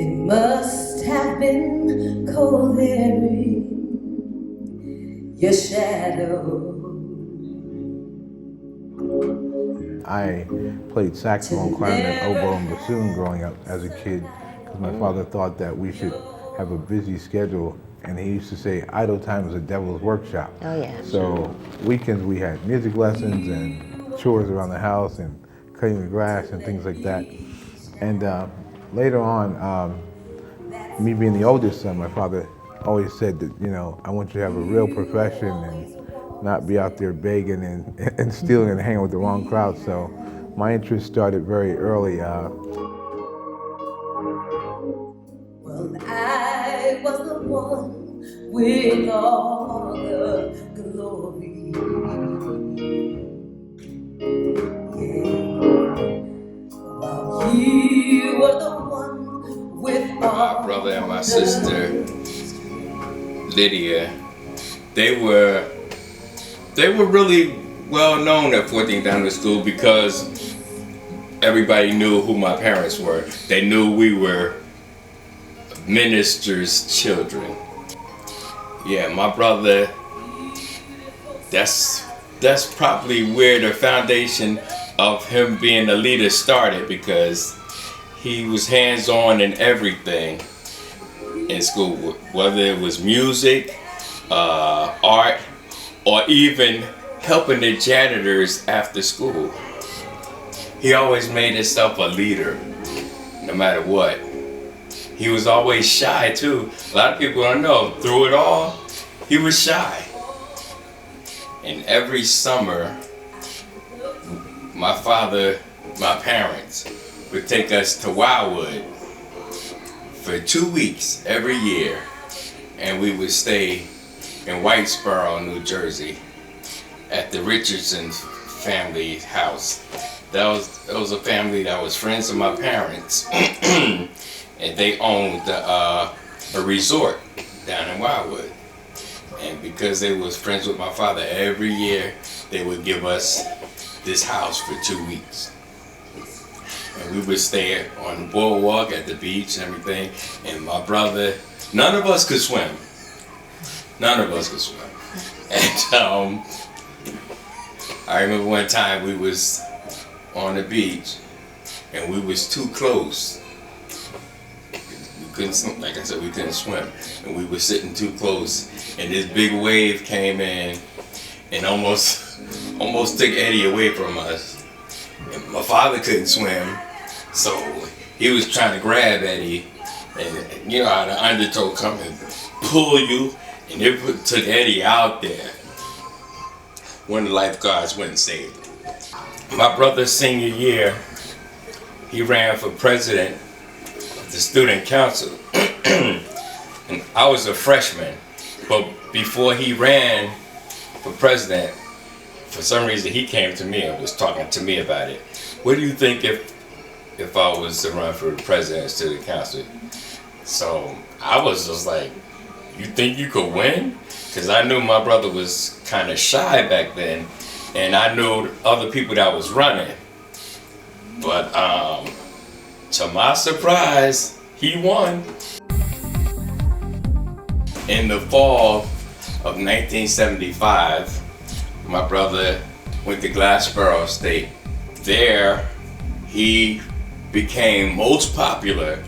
It must have been cold there in your shadow. I played saxophone, clarinet, oboe, and bassoon growing up as a kid because my father thought that we should have a busy schedule, and he used to say idle time is a devil's workshop. Oh, yeah. So weekends we had music lessons and chores around the house and cutting the grass and things like that. And later on, me being the oldest son, my father always said that, you know, I want you to have a real profession and not be out there begging and stealing and hanging with the wrong crowd. So my interest started very early. Well, I was the one with all the glory. Yeah. While you were the one with all my brother and my sister, Lydia, they were really well known at 14th Avenue School because everybody knew who my parents were. They knew we were ministers' children. Yeah, my brother, that's probably where the foundation of him being a leader started, because he was hands-on in everything in school, whether it was music, art, or even helping the janitors after school. He always made himself a leader, no matter what. He was always shy too. A lot of people don't know, through it all, he was shy. And every summer, my parents would take us to Wildwood for 2 weeks every year, and we would stay in Whitesboro, New Jersey, at the Richardson family house. That was a family that was friends of my parents, and they owned a resort down in Wildwood. And because they was friends with my father, every year they would give us this house for 2 weeks. And we would stay on the boardwalk at the beach and everything. And my brother, none of us could swim. None of us could swim. And I remember one time we was on the beach and we was too close. We couldn't swim, like I said, we couldn't swim. And we were sitting too close, and this big wave came in and almost took Eddie away from us. And my father couldn't swim, so he was trying to grab Eddie, and you know how the undertow come and pull you, and it took Eddie out there. One of the lifeguards went and saved him. My brother's senior year, he ran for president of the student council. And I was a freshman, but before he ran for president, for some reason he came to me and was talking to me about it. What do you think if I was to run for president of the student council? So I was just like, you think you could win? Because I knew my brother was kind of shy back then, and I knew other people that was running. But to my surprise, he won. In the fall of 1975, my brother went to Glassboro State. There, he became most popular,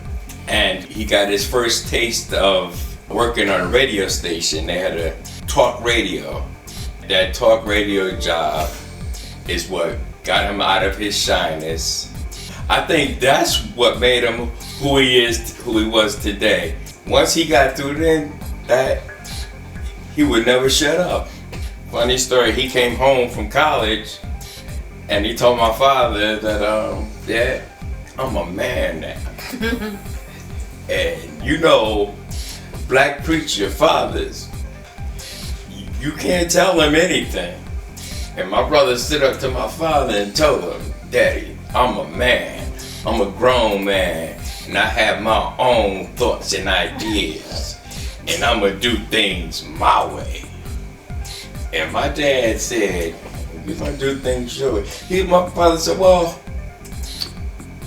and he got his first taste of working on a radio station. They had a talk radio. That talk radio job is what got him out of his shyness. I think that's what made him who he was today. Once he got through that, he would never shut up. Funny story, he came home from college and he told my father that, Dad, I'm a man now. And you know, black preacher fathers, you can't tell them anything. And my brother stood up to my father and told him, Daddy, I'm a man. I'm a grown man. And I have my own thoughts and ideas. And I'm gonna do things my way. And my dad said, you're gonna do things your way. My father said, well,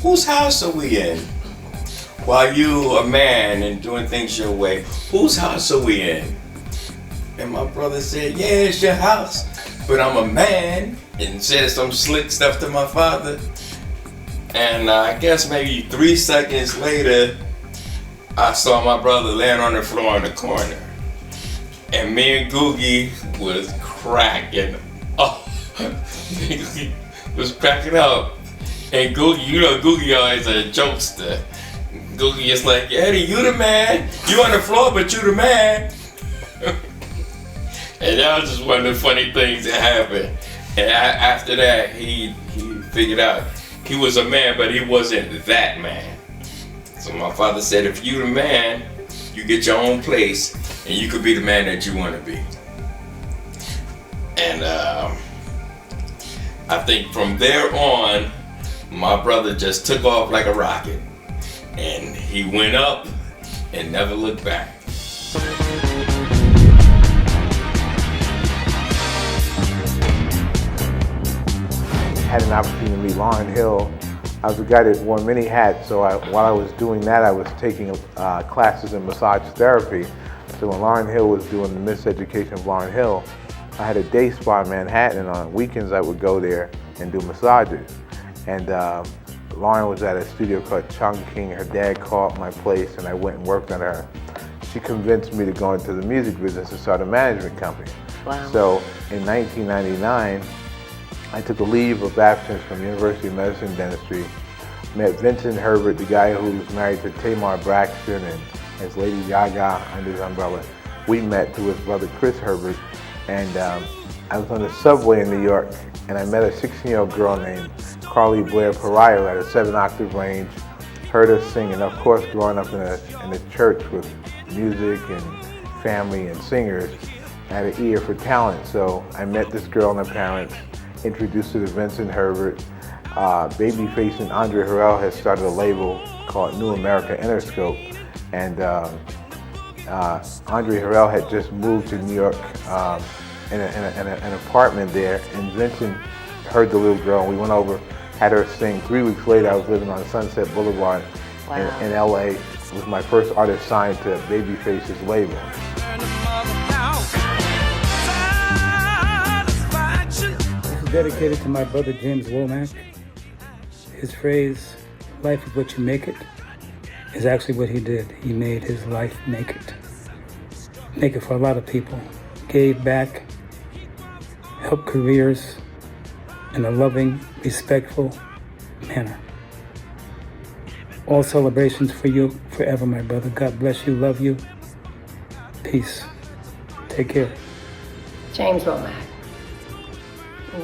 whose house are we in? while you a man and doing things your way, whose house are we in? And my brother said, yeah, it's your house, but I'm a man, and said some slick stuff to my father. And I guess maybe 3 seconds later, I saw my brother laying on the floor in the corner. And me and Googie was cracking up. He was cracking up. And Googie, you know Googie always a jokester. Googie is like, Eddie, you the man. You on the floor, but you the man. And that was just one of the funny things that happened. And after that, he figured out he was a man, but he wasn't that man. So my father said, if you the man, you get your own place, and you could be the man that you want to be. And I think from there on, my brother just took off like a rocket. And he went up and never looked back. Had an opportunity to meet Lauryn Hill. I was a guy that wore many hats, so while I was doing that, I was taking classes in massage therapy. So when Lauryn Hill was doing the Miseducation of Lauryn Hill, I had a day spa in Manhattan, and on weekends I would go there and do massages. And Lauren was at a studio called Chung King. Her dad called my place, and I went and worked on her. She convinced me to go into the music business and start a management company. Wow. So in 1999, I took a leave of absence from University of Medicine Dentistry, met Vincent Herbert, the guy who's married to Tamar Braxton and his Lady Gaga under his umbrella. We met through his brother Chris Herbert, and I was on the subway in New York, and I met a 16-year-old girl named Carly Blair Pariah at a 7-octave range, heard her sing, and of course growing up in a church with music and family and singers, I had an ear for talent. So I met this girl and her parents, introduced her to Vincent Herbert. Babyface and Andre Harrell had started a label called New America Interscope, and Andre Harrell had just moved to New York in an apartment there, and Vincent heard the little girl, and we went over, had her sing. 3 weeks later, I was living on Sunset Boulevard in LA. It was my first artist signed to Babyface's label. This is dedicated to my brother James Womack. His phrase, life is what you make it, is actually what he did. He made his life make it. Make it for a lot of people. Gave back, helped careers in a loving, respectful manner. All celebrations for you forever, my brother. God bless you, love you. Peace. Take care. James Womack,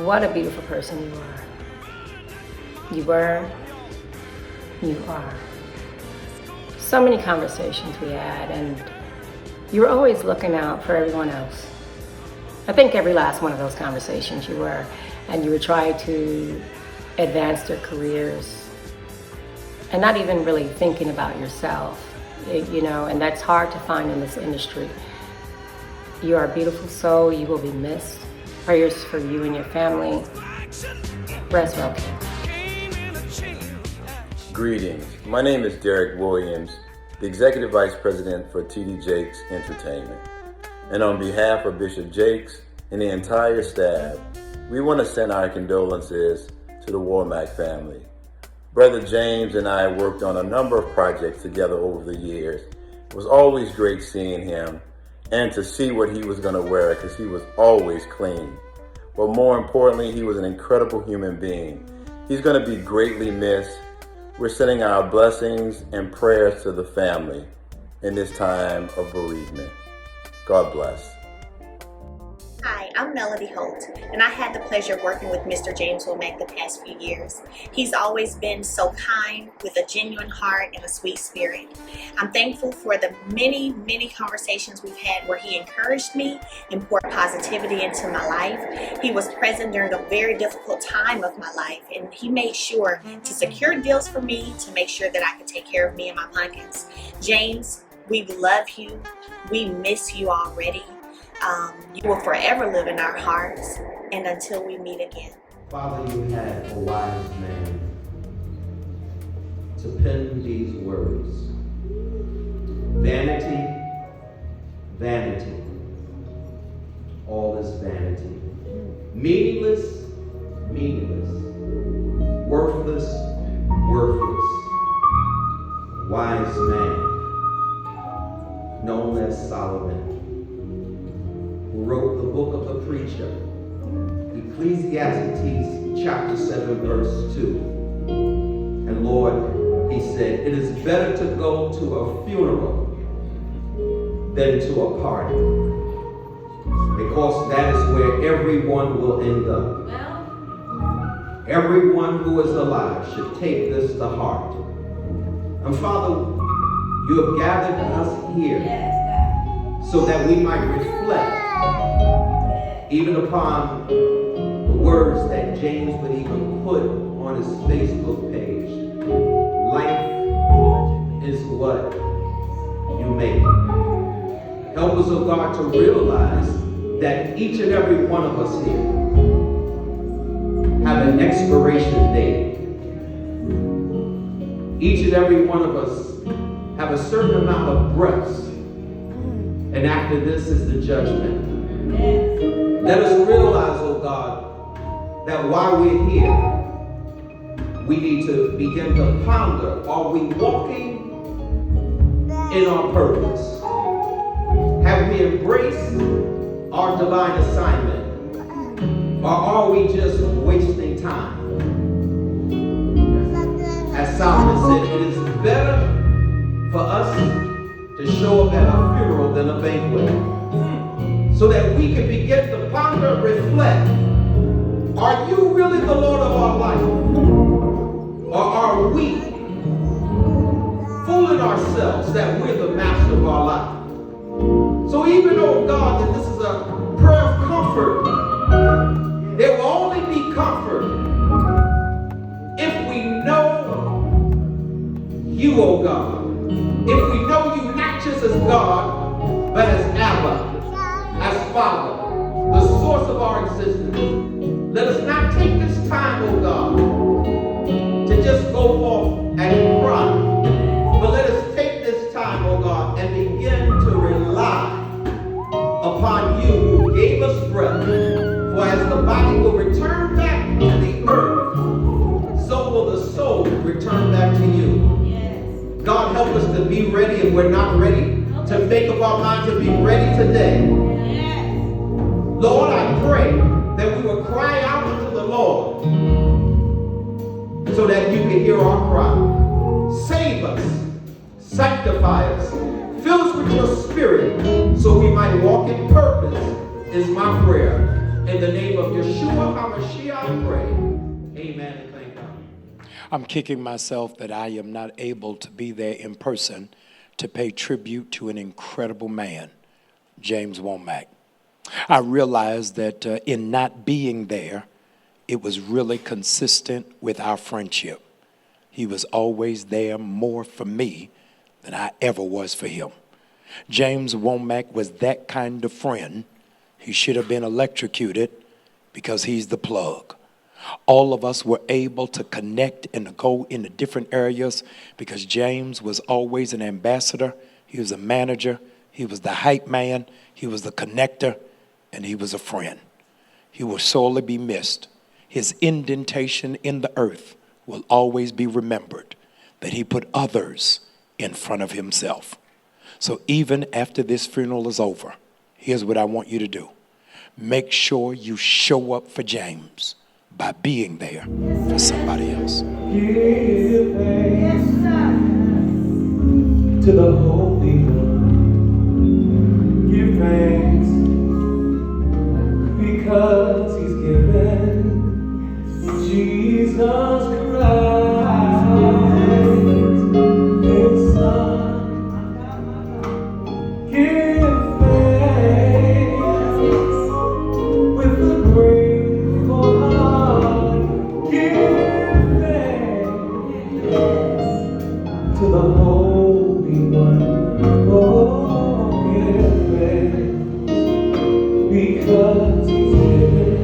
what a beautiful person you are. You were, you are. So many conversations we had, and you were always looking out for everyone else. I think every last one of those conversations you were, and you would try to advance their careers and not even really thinking about yourself, and that's hard to find in this industry. You are a beautiful soul. You will be missed. Prayers for you and your family. Rest well. Greetings. My name is Derek Williams, the Executive Vice President for TD Jakes Entertainment. And on behalf of Bishop Jakes and the entire staff, we want to send our condolences to the Womack family. Brother James and I worked on a number of projects together over the years. It was always great seeing him and to see what he was going to wear, because he was always clean. But more importantly, he was an incredible human being. He's going to be greatly missed. We're sending our blessings and prayers to the family in this time of bereavement. God bless. Hi, I'm Melody Holt, and I had the pleasure of working with Mr. James Womack the past few years. He's always been so kind, with a genuine heart and a sweet spirit. I'm thankful for the many, many conversations we've had where he encouraged me and poured positivity into my life. He was present during a very difficult time of my life, and he made sure to secure deals for me to make sure that I could take care of me and my pockets. James, we love you. We miss you already. You will forever live in our hearts, and until we meet again. Father, you had a wise man to pen these words wise man known as Solomon, who wrote the book of the preacher, Ecclesiastes chapter 7 verse 2. And Lord, he said, it is better to go to a funeral than to a party, because that is where everyone will end up. Everyone who is alive should take this to heart. And Father, you have gathered us here so that we might reflect even upon the words that James would even put on his Facebook page. Life is what you make it. Help us, oh God, to realize that each and every one of us here have an expiration date. Each and every one of us have a certain amount of breaths, and after this is the judgment. Let us realize, oh God, that while we're here, we need to begin to ponder, are we walking in our purpose? Have we embraced our divine assignment? Or are we just wasting time? As Solomon said, it is better for us to show up at a funeral than a banquet. So that we can begin to ponder and reflect. Are you really the Lord of our life? Or are we fooling ourselves that we're the master of our life? So even though, God, that this is a prayer of comfort, there will only be comfort if we know you, oh God. If we know you not just as God, but as Abba, as Father, the source of our existence. Let us not take this time, oh God, to just go off and cry, but let us take this time, oh God, and begin to rely upon you who gave us breath. For as the body will return back to the earth, so will the soul return back to you. God, help us to be ready if we're not ready, to make up our minds to be ready today. Lord, I pray that we will cry out unto the Lord so that you can hear our cry. Save us, sanctify us, fill us with your spirit so we might walk in purpose is my prayer. In the name of Yeshua HaMashiach, I pray. Amen and thank God. I'm kicking myself that I am not able to be there in person to pay tribute to an incredible man, James Womack. I realized that in not being there, it was really consistent with our friendship. He was always there more for me than I ever was for him. James Womack was that kind of friend. He should have been electrocuted because he's the plug. All of us were able to connect and to go into different areas because James was always an ambassador. He was a manager. He was the hype man. He was the connector. And he was a friend. He will sorely be missed. His indentation in the earth will always be remembered, that he put others in front of himself. So even after this funeral is over, here's what I want you to do. Make sure you show up for James by being there for somebody else. Give thanks to the Holy One. Give thanks because he's given Jesus Christ, his Son. Give thanks with a grateful heart. Give thanks to the Holy One. Oh, give thanks because he's given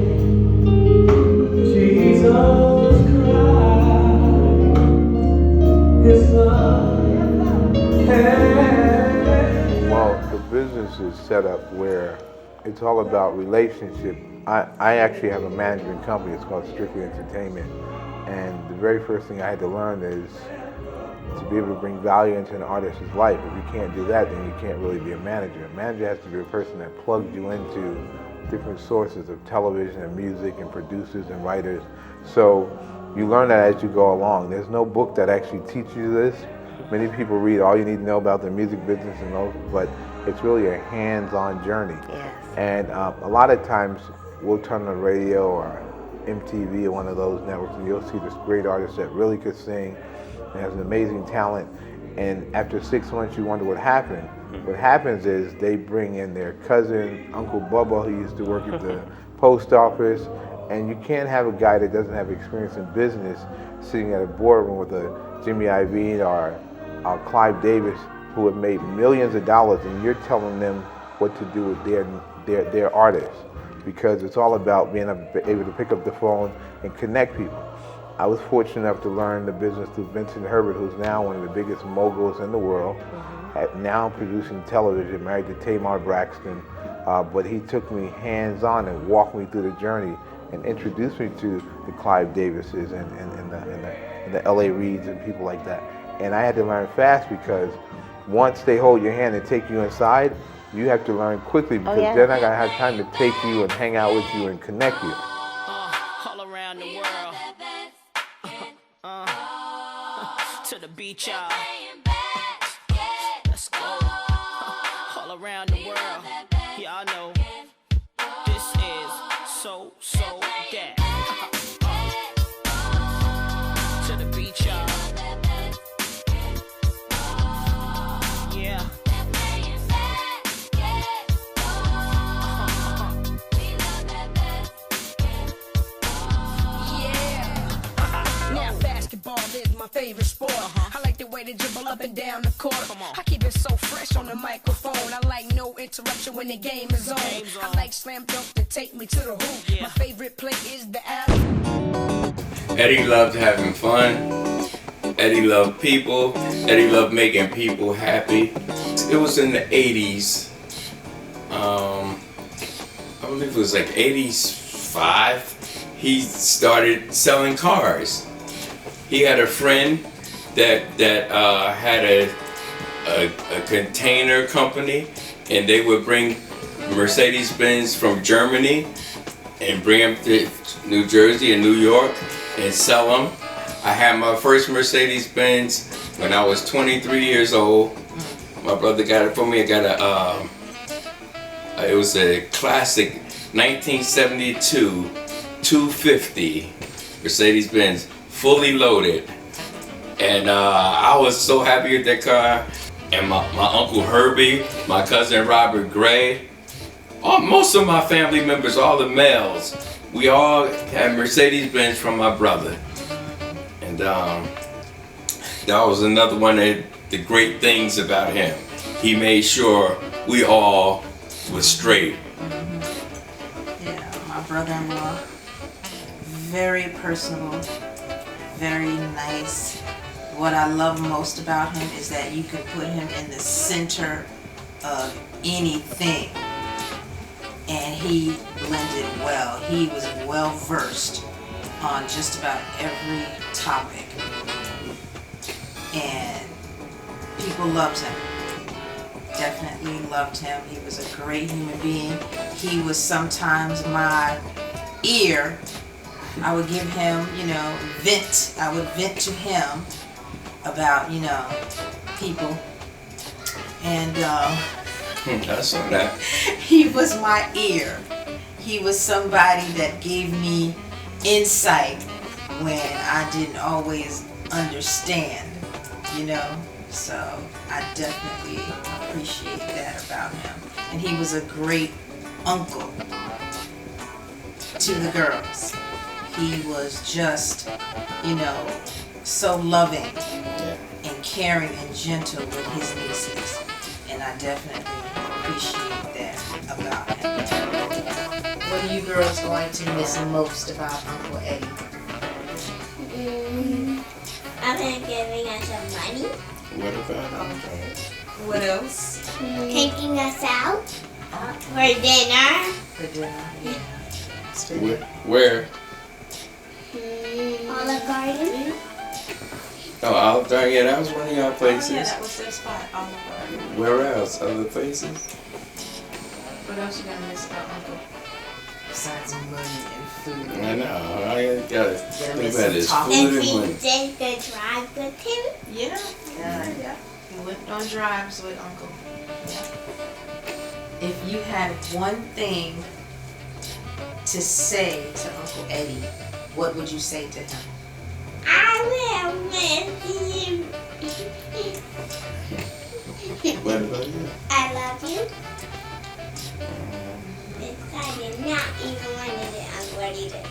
Jesus Christ, his Son. Well, the business is set up where it's all about relationship. I actually have a management company. It's called Strictly Entertainment. And the very first thing I had to learn is to be able to bring value into an artist's life. If you can't do that, then you can't really be a manager. A manager has to be a person that plugs you into different sources of television and music and producers and writers. So you learn that as you go along. There's no book that actually teaches you this. Many people read all you need to know about the music business and those, but it's really a hands-on journey. Yes. And a lot of times we'll turn on the radio or MTV or one of those networks and you'll see this great artist that really could sing and has an amazing talent. And after 6 months you wonder what happened. What happens is they bring in their cousin, Uncle Bubba, who used to work at the post office, and you can't have a guy that doesn't have experience in business sitting at a boardroom with a Jimmy Iovine or Clive Davis, who have made millions of dollars, and you're telling them what to do with their artists, because it's all about being able to pick up the phone and connect people. I was fortunate enough to learn the business through Vincent Herbert, who's now one of the biggest moguls in the world, now producing television, married to Tamar Braxton, but he took me hands-on and walked me through the journey and introduced me to the Clive Davises and the L.A. Reids and people like that. And I had to learn fast, because once they hold your hand and take you inside, you have to learn quickly, because they're not going to have time to take you and hang out with you and connect you. All around the world. To the beach, y'all. Let's go. All around the world. Y'all know this is so that. To the beach, y'all. Yeah. Now basketball is my favorite sport. I like the way they dribble up and down the court. I keep it so fresh on the microphone. I like no interruption when the game is on. I like slam dunk to take me to the hoop. My favorite play is the alley. Eddie loved having fun. Eddie loved people. Eddie loved making people happy. It was in the 80s. I believe it was like 85. He started selling cars. He had a friend that had a container company, and they would bring Mercedes-Benz from Germany and bring them to New Jersey and New York and sell them. I had my first Mercedes-Benz when I was 23 years old. My brother got it for me. I got it was a classic 1972 250 Mercedes-Benz, fully loaded. And I was so happy with that car. And my Uncle Herbie, my cousin Robert Gray, most of my family members, all the males, we all had Mercedes-Benz from my brother. And that was another one of the great things about him. He made sure we all was straight. Yeah, my brother-in-law, very personable, very nice. What I love most about him is that you could put him in the center of anything and he blended well. He was well versed on just about every topic and people loved him. Definitely loved him. He was a great human being. He was sometimes my ear. I would give him, vent. I would vent to him about, people. And that's on that. He was my ear. He was somebody that gave me insight when I didn't always understand, So I definitely appreciate that about him. And he was a great uncle to the girls. He was just, so loving and caring and gentle with his nieces. And I definitely appreciate that about him. What are you girls going to miss most about Uncle Eddie? Other than giving us some money. What about Okay. What else? Taking us out for dinner. For dinner, yeah. Where? Olive Garden. Oh, outpouring, yeah, that was one of your places. Oh, yeah, that was their spot. Where else? Other places? What else you gonna miss about Uncle? Besides money and food. I know. I gotta think about this food And and we money. did the drive with him. Yeah. We went on drives with Uncle. Yeah. If you had one thing to say to Uncle Eddie, what would you say to him? I will miss you. What about you? I love you. I did not even want it. Uncle Eddie did.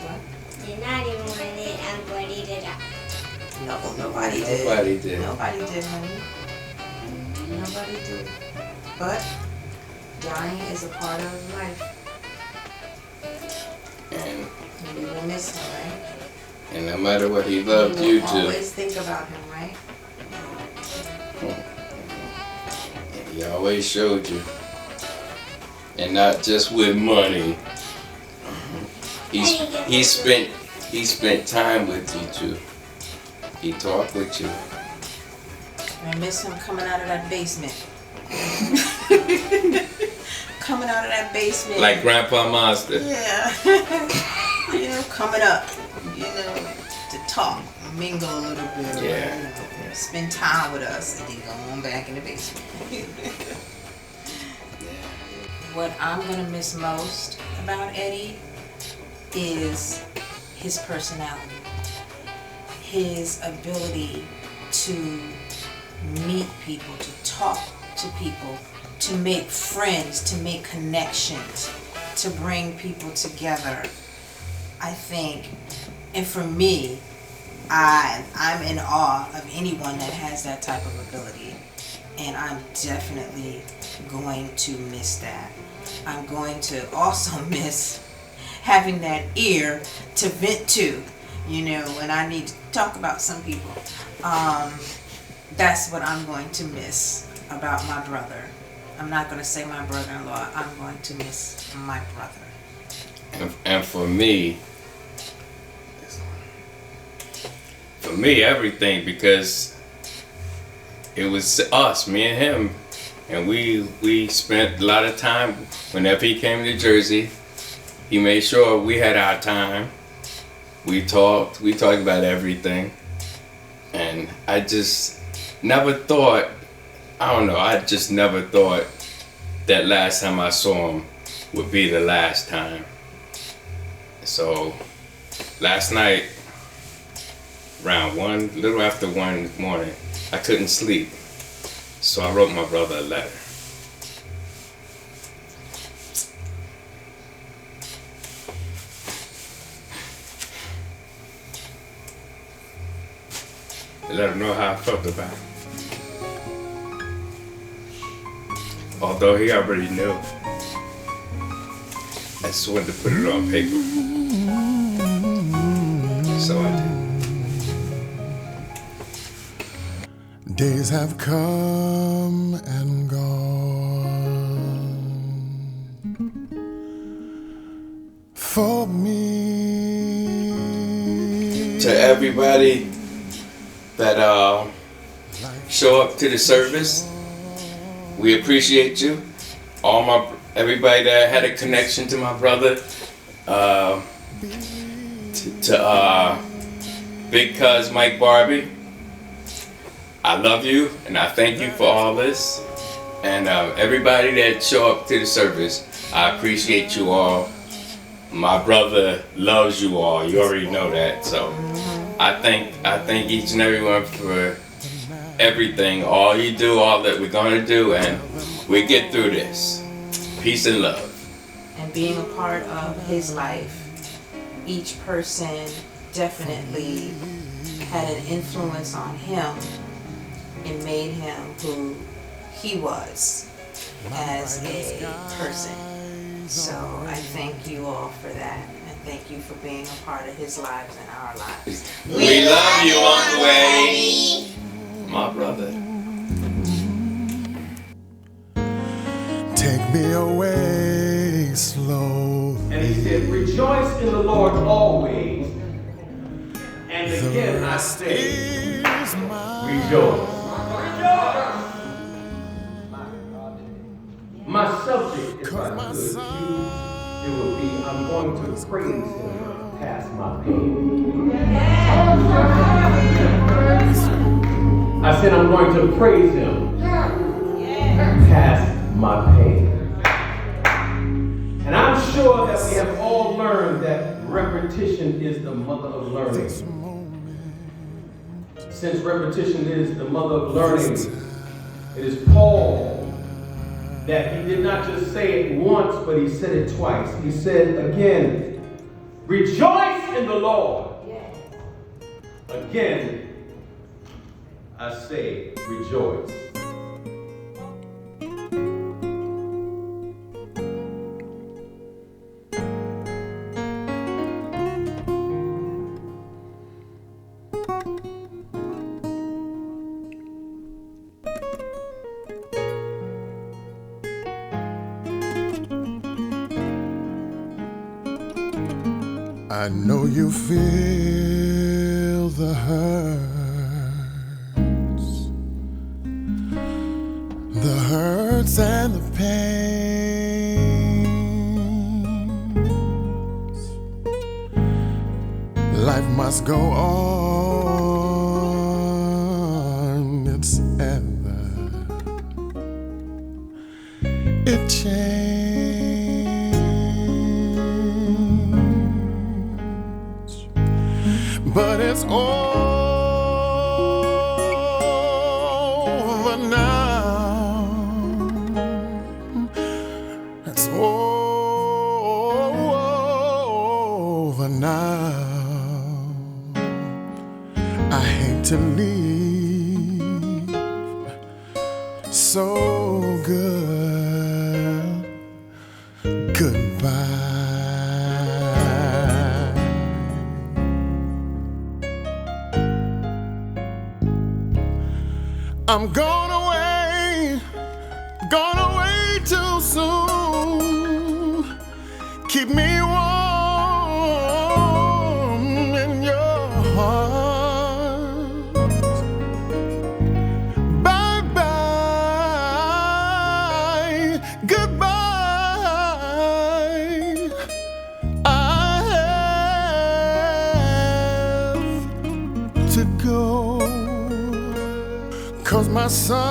What? Did not even want it. Uncle Eddie did. No, nobody did. Nobody did. Nobody did, honey. Nobody did. But dying is a part of life. And We will miss him, right? And no matter what, he loved you We will too. always think about him, right? He always showed you. And not just with money. He spent time with you too. He talked with you. I miss him coming out of that basement. Coming out of that basement. Like Grandpa Monster. Yeah. You know, coming up, you know, to talk, mingle a little bit. Yeah. You know, spend time with us and then go on back in the basement. What I'm going to miss most about Eddie is his personality. His ability to meet people, to talk to people, to make friends, to make connections, to bring people together. I think, and for me, I'm in awe of anyone that has that type of ability. And I'm definitely going to miss that. I'm going to also miss having that ear to vent to, you know, when I need to talk about some people. That's what I'm going to miss about my brother. I'm not going to say my brother-in-law. I'm going to miss my brother. And for me, everything, because it was us, me and him, and we spent a lot of time. Whenever he came to Jersey, he made sure we had our time. We talked about everything, and I just never thought, I just never thought that last time I saw him would be the last time. So last night, around a little after 1 in the morning, I couldn't sleep. So I wrote my brother a letter. To let him know how I felt about it. Although he already knew. I just wanted to put it on paper. So I did. Days have come and gone for me. To everybody that show up to the service, we appreciate you. Everybody that had a connection to my brother, to Big Cuz Mike Barbie. I love you, and I thank you for all this. And everybody that show up to the service, I appreciate you all. My brother loves you all. You already know that. So I thank each and everyone for everything, all you do, all that we're gonna do, and we get through this. Peace and love. And being a part of his life, each person definitely had an influence on him and made him who he was as a person. So I thank you all for that, and thank you for being a part of his lives and our lives. We love you, Uncle Eddie. My brother. Take me away slowly. And he said, rejoice in the Lord always. And And again I say, rejoice. My subject, if I could choose, it would be, I'm going to praise him past my pain. I said I'm going to praise him past my pain. And I'm sure that we have all learned that repetition is the mother of learning. Since repetition is the mother of learning, it is Paul that he did not just say it once, but he said it twice. He said again, rejoice in the Lord. Again, I say rejoice. I know you feel the hurts and the pains. Life must go on, it's ever. It changes. But it's over now. It's over now. I hate to leave so good. Goodbye. I'm gone away too soon. Keep me warm in your heart. Bye bye, goodbye. I have to go. 'Cause my summer's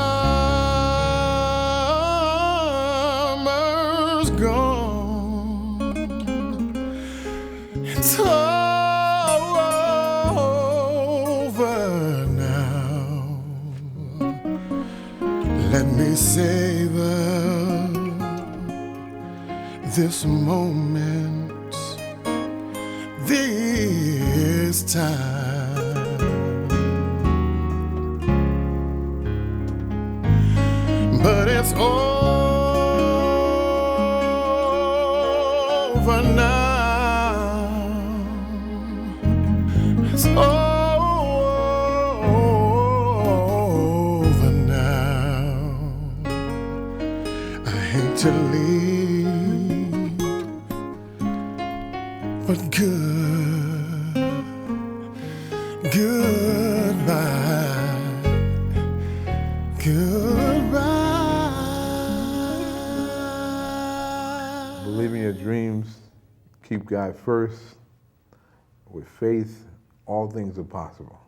gone. It's over now. Let me savor this moment, this time. But it's over now. It's over now. I hate to leave, but goodbye. Goodbye. Believe in your dreams, keep God first. With faith, all things are possible.